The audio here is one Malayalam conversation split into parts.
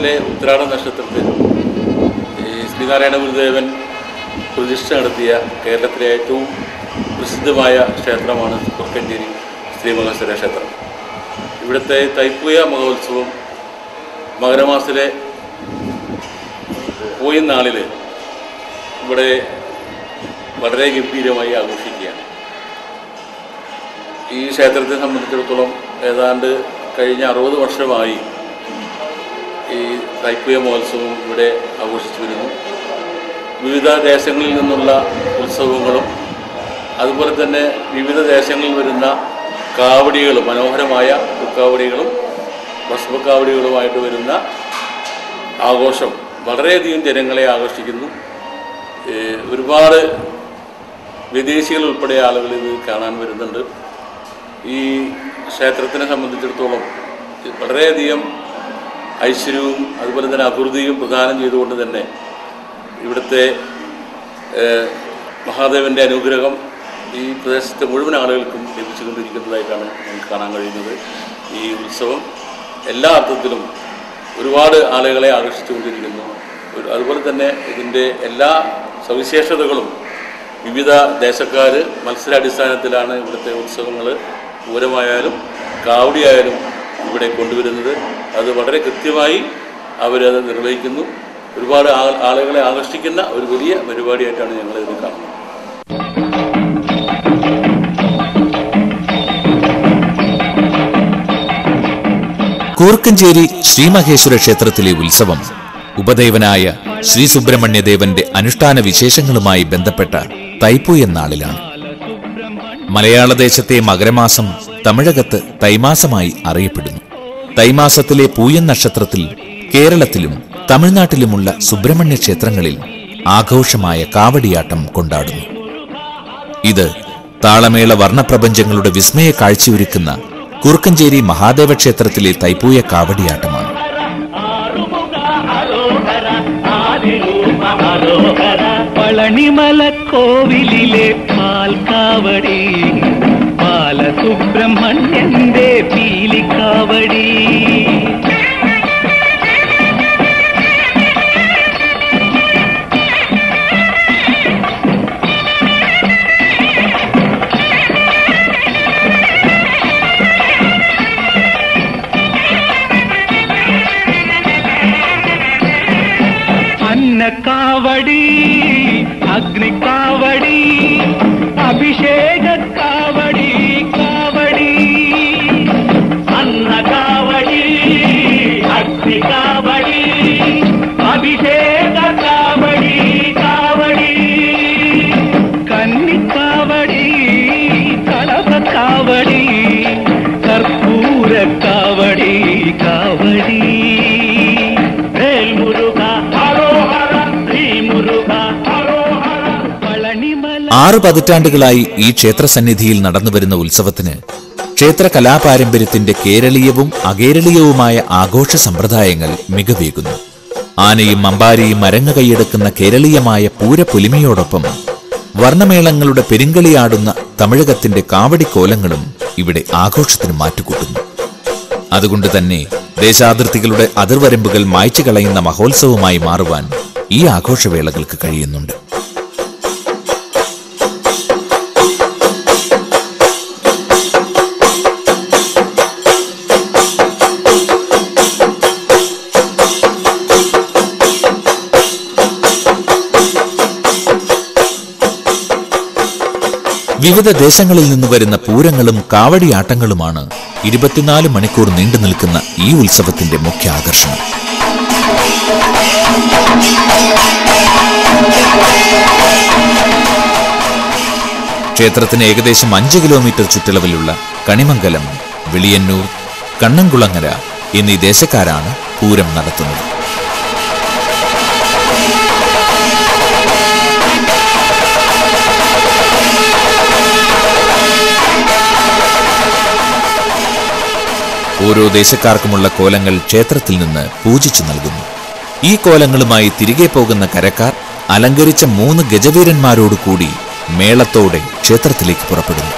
മകരമാസത്തിലെ ഉത്രാട നക്ഷത്രത്തിൽ ശ്രീനാരായണ ഗുരുദേവൻ പ്രതിഷ്ഠ നടത്തിയ കേരളത്തിലെ ഏറ്റവും പ്രസിദ്ധമായ ക്ഷേത്രമാണ് കുറുക്കഞ്ചേരി ശ്രീമഹേശ്വര ക്ഷേത്രം. ഇവിടുത്തെ തൈപ്പൂയ മഹോത്സവം മകരമാസത്തിലെ പൂയം നാളിൽ ഇവിടെ വളരെ ഗംഭീരമായി ആഘോഷിക്കുകയാണ്. ഈ ക്ഷേത്രത്തെ സംബന്ധിച്ചിടത്തോളം ഏതാണ്ട് കഴിഞ്ഞ 60 വർഷമായി ഈ തൈപ്പൂയ മഹോത്സവം ഇവിടെ ആഘോഷിച്ചു വരുന്നു. വിവിധ ദേശങ്ങളിൽ നിന്നുള്ള ഉത്സവങ്ങളും അതുപോലെ തന്നെ വിവിധ ദേശങ്ങളിൽ വരുന്ന കാവടികളും, മനോഹരമായ പൂക്കാവടികളും ഭസ്മക്കാവടികളുമായിട്ട് വരുന്ന ആഘോഷം വളരെയധികം ജനങ്ങളെ ആകർഷിക്കുന്നു. ഒരുപാട് വിദേശികൾ ഉൾപ്പെടെ ആളുകൾ ഇത് കാണാൻ വരുന്നുണ്ട്. ഈ ക്ഷേത്രത്തിനെ സംബന്ധിച്ചിടത്തോളം വളരെയധികം ഐശ്വര്യവും അതുപോലെ തന്നെ അഭിവൃദ്ധിയും പ്രദാനം ചെയ്തുകൊണ്ട് തന്നെ ഇവിടുത്തെ മഹാദേവൻ്റെ അനുഗ്രഹം ഈ പ്രദേശത്തെ മുഴുവൻ ആളുകൾക്കും ലഭിച്ചുകൊണ്ടിരിക്കുന്നതായിട്ടാണ് നമുക്ക് കാണാൻ കഴിയുന്നത്. ഈ ഉത്സവം എല്ലാ അർത്ഥത്തിലും ഒരുപാട് ആളുകളെ ആകർഷിച്ചുകൊണ്ടിരിക്കുന്നു. അതുപോലെ തന്നെ ഇതിൻ്റെ എല്ലാ സവിശേഷതകളും വിവിധ ദേശക്കാർ മത്സരാടിസ്ഥാനത്തിലാണ് ഇവിടുത്തെ ഉത്സവങ്ങൾ പൂരമായാലും കാവടിയായാലും ഇവിടെ കൊണ്ടുവരുന്നത്. അത് വളരെ കൃത്യമായി അവരത് നിർവഹിക്കുന്നു. ഒരുപാട് ആളുകളെ ആകർഷിക്കുന്ന ഒരു വലിയ പരിപാടിയായിട്ടാണ് ഞങ്ങളിത് കാണുന്നത്. കൂർക്കഞ്ചേരി ശ്രീമഹേശ്വര ക്ഷേത്രത്തിലെ ഉത്സവം ഉപദേവനായ ശ്രീ സുബ്രഹ്മണ്യദേവന്റെ അനുഷ്ഠാന വിശേഷങ്ങളുമായി ബന്ധപ്പെട്ട തൈപ്പൂയ നാളിലാണ്. മലയാളദേശത്തെ മകരമാസം തമിഴകത്ത് തൈമാസമായി അറിയപ്പെടുന്നു. തൈമാസത്തിലെ പൂയൻ നക്ഷത്രത്തിൽ കേരളത്തിലും തമിഴ്നാട്ടിലുമുള്ള സുബ്രഹ്മണ്യ ക്ഷേത്രങ്ങളിൽ ആഘോഷമായ കാവടിയാട്ടം കൊണ്ടാടുന്നു. ഇത് താളമേള വർണ്ണപ്രപഞ്ചങ്ങളുടെ വിസ്മയ കാഴ്ചയൊരുക്കുന്ന കുറുക്കഞ്ചേരി മഹാദേവ ക്ഷേത്രത്തിലെ തൈപ്പൂയ കാവടിയാട്ടമാണ്. പളനിമല കോവിലിലെ പാൽക്കാവടി, ബാലസുബ്രഹ്മണ്യന്റെ പീലിക്കാവടി. കാവടി, അഗ്നിക്കാവടി, അഭിഷേക കാവടി, കാവടി, അന്നകാവടി, അഗ്നിക്കാവടി, അഭിഷേക കാവടി, കാവടി, കന്നിക്കാവടി, കളഭക്കാവടി, കർപ്പൂര കാവടി, കാവടി. 6 പതിറ്റാണ്ടുകളായി ഈ ക്ഷേത്രസന്നിധിയിൽ നടന്നുവരുന്ന ഉത്സവത്തിന് ക്ഷേത്ര കലാപാരമ്പര്യത്തിന്റെ കേരളീയവും അകേരളീയവുമായ ആഘോഷ സമ്പ്രദായങ്ങൾ മികവേകുന്നു. ആനയും അമ്പാരിയും അരങ്ങ് കൈയെടുക്കുന്ന കേരളീയമായ പൂരപ്പൊലിമയോടൊപ്പം വർണ്ണമേളങ്ങളുടെ പെരുങ്കളിയാടുന്ന തമിഴകത്തിന്റെ കാവടിക്കോലങ്ങളും ഇവിടെ ആഘോഷത്തിന് മാറ്റുകൂട്ടുന്നു. അതുകൊണ്ട് തന്നെ ദേശാതിർത്തികളുടെ അതിർവരമ്പുകൾ മായ്ച്ചു കളയുന്ന മഹോത്സവമായി മാറുവാൻ ഈ ആഘോഷവേളകൾക്ക് കഴിയുന്നുണ്ട്. വിവിധ ദേശങ്ങളിൽ നിന്ന് വരുന്ന പൂരങ്ങളും കാവടിയാട്ടങ്ങളുമാണ് 24 മണിക്കൂർ നീണ്ടു നിൽക്കുന്ന ഈ ഉത്സവത്തിന്റെ മുഖ്യ ആകർഷണം. ക്ഷേത്രത്തിന് ഏകദേശം 5 കിലോമീറ്റർ ചുറ്റളവിലുള്ള കണിമംഗലം, വെളിയന്നൂർ, കണ്ണംകുളങ്ങര എന്നീ ദേശക്കാരാണ് പൂരം നടത്തുന്നത്. ഓരോ ദേശക്കാർക്കുമുള്ള കോലങ്ങൾ ക്ഷേത്രത്തിൽ നിന്ന് പൂജിച്ചു നൽകുന്നു. ഈ കോലങ്ങളുമായി തിരികെ പോകുന്ന കരക്കാർ അലങ്കരിച്ച 3 ഗജവീരന്മാരോടുകൂടി മേളത്തോടെ ക്ഷേത്രത്തിലേക്ക് പുറപ്പെടുന്നു.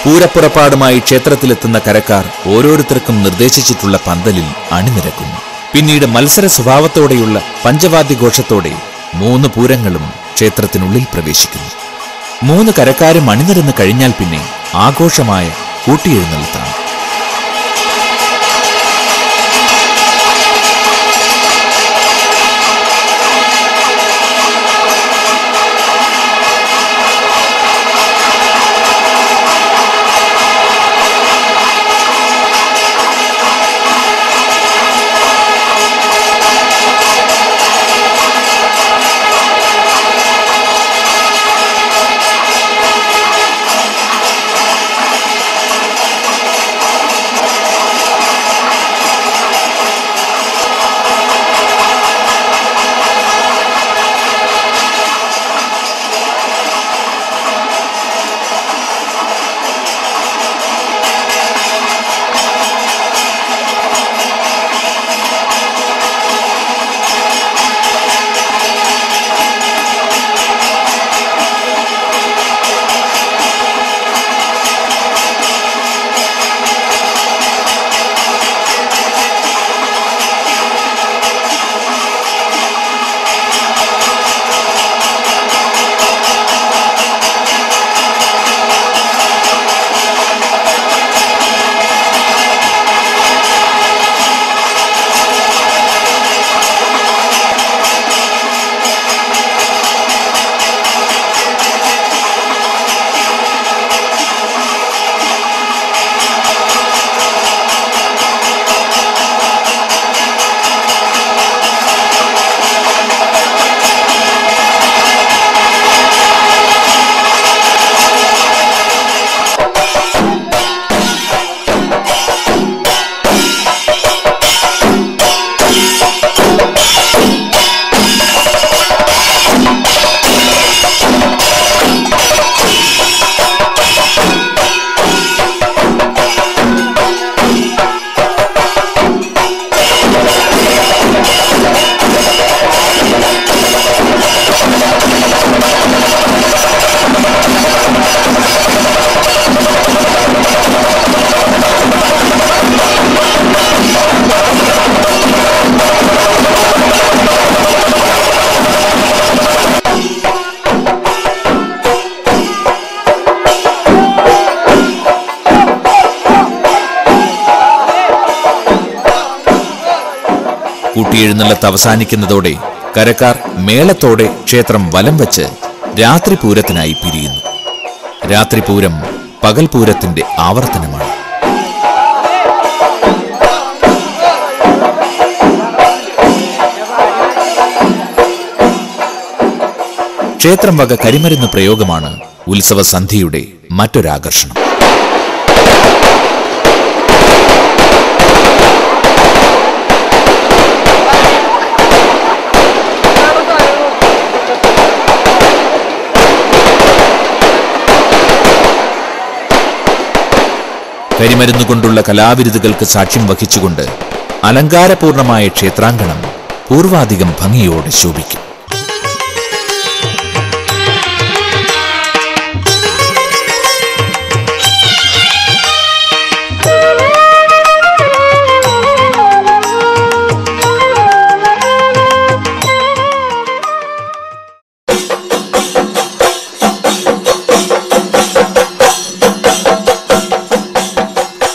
പൂരപ്പുറപ്പാടുമായി ക്ഷേത്രത്തിലെത്തുന്ന കരക്കാർ ഓരോരുത്തർക്കും നിർദ്ദേശിച്ചിട്ടുള്ള പന്തലിൽ അണിനിരക്കുന്നു. പിന്നീട് മത്സര സ്വഭാവത്തോടെയുള്ള പഞ്ചവാദ്യഘോഷത്തോടെ 3 പൂരങ്ങളും ക്ഷേത്രത്തിനുള്ളിൽ പ്രവേശിക്കുന്നു. 3 കരക്കാരും അണിനിരന്ന് കഴിഞ്ഞാൽ പിന്നെ ആഘോഷമായ കൂട്ടിയെഴുന്നള്ളത്താണ്. കൂട്ടിയെഴുന്നള്ളത്ത് അവസാനിക്കുന്നതോടെ കരക്കാർ മേളത്തോടെ ക്ഷേത്രം വലം വെച്ച് രാത്രിപൂരത്തിനായി പിരിയുന്നു. രാത്രിപൂരം പകൽപൂരത്തിന്റെ ആവർത്തനമാണ്. ക്ഷേത്രം വക കരിമരുന്ന് പ്രയോഗമാണ് ഉത്സവസന്ധ്യയുടെ മറ്റൊരാകർഷണം. കരിമരുന്നുകൊണ്ടുള്ള കലാവിരുതുകൾക്ക് സാക്ഷ്യം വഹിച്ചുകൊണ്ട് അലങ്കാരപൂർണമായ ക്ഷേത്രാങ്കണം പൂർവാധികം ഭംഗിയോടെ ശോഭിക്കും.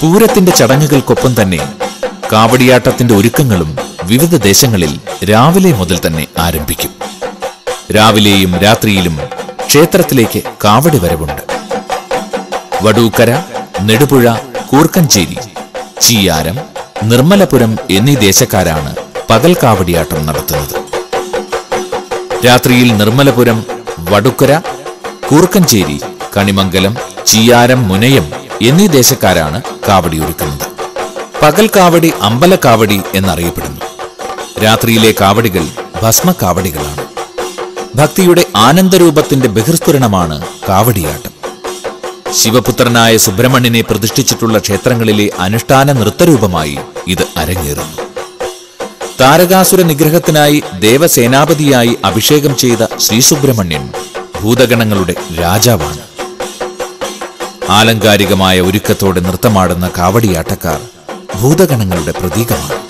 പൂരത്തിന്റെ ചടങ്ങുകൾക്കൊപ്പം തന്നെ കാവടിയാട്ടത്തിന്റെ ഒരുക്കങ്ങളും വിവിധ ദേശങ്ങളിൽ രാവിലെ മുതൽ തന്നെ ആരംഭിക്കും. രാവിലെയും രാത്രിയിലും ക്ഷേത്രത്തിലേക്ക് കാവടി വരവുണ്ട്. വടൂക്കര, നെടുപുഴ, കൂർക്കഞ്ചേരി, ചീയാരം, നിർമ്മലപുരം എന്നീ ദേശക്കാരാണ് പകൽ കാവടിയാട്ടം നടത്തുന്നത്. രാത്രിയിൽ നിർമ്മലപുരം, വടുക്കര, കൂർക്കഞ്ചേരി, കണിമംഗലം, ചീയാരം, മുനയം എന്നീ ദേശക്കാരാണ് കാവടി ഒരുക്കുന്നത്. പകൽ കാവടി അമ്പലക്കാവടി എന്നറിയപ്പെടുന്നു. രാത്രിയിലെ കാവടികൾ ഭസ്മക്കാവടികളാണ്. ഭക്തിയുടെ ആനന്ദരൂപത്തിന്റെ ബഹിർസ്ഫുരണമാണ് കാവടിയാട്ടം. ശിവപുത്രനായ സുബ്രഹ്മണ്യനെ പ്രതിഷ്ഠിച്ചിട്ടുള്ള ക്ഷേത്രങ്ങളിലെ അനുഷ്ഠാന നൃത്തരൂപമായി ഇത് അരങ്ങേറുന്നു. താരകാസുര നിഗ്രഹത്തിനായി ദേവസേനാപതിയായി അഭിഷേകം ചെയ്ത ശ്രീസുബ്രഹ്മണ്യൻ ഭൂതഗണങ്ങളുടെ രാജാവാണ്. ആലങ്കാരികമായ ഒരുക്കത്തോടെ നൃത്തമാടുന്ന കാവടിയാട്ടക്കാർ ഭൂതഗണങ്ങളുടെ പ്രതീകമാണ്.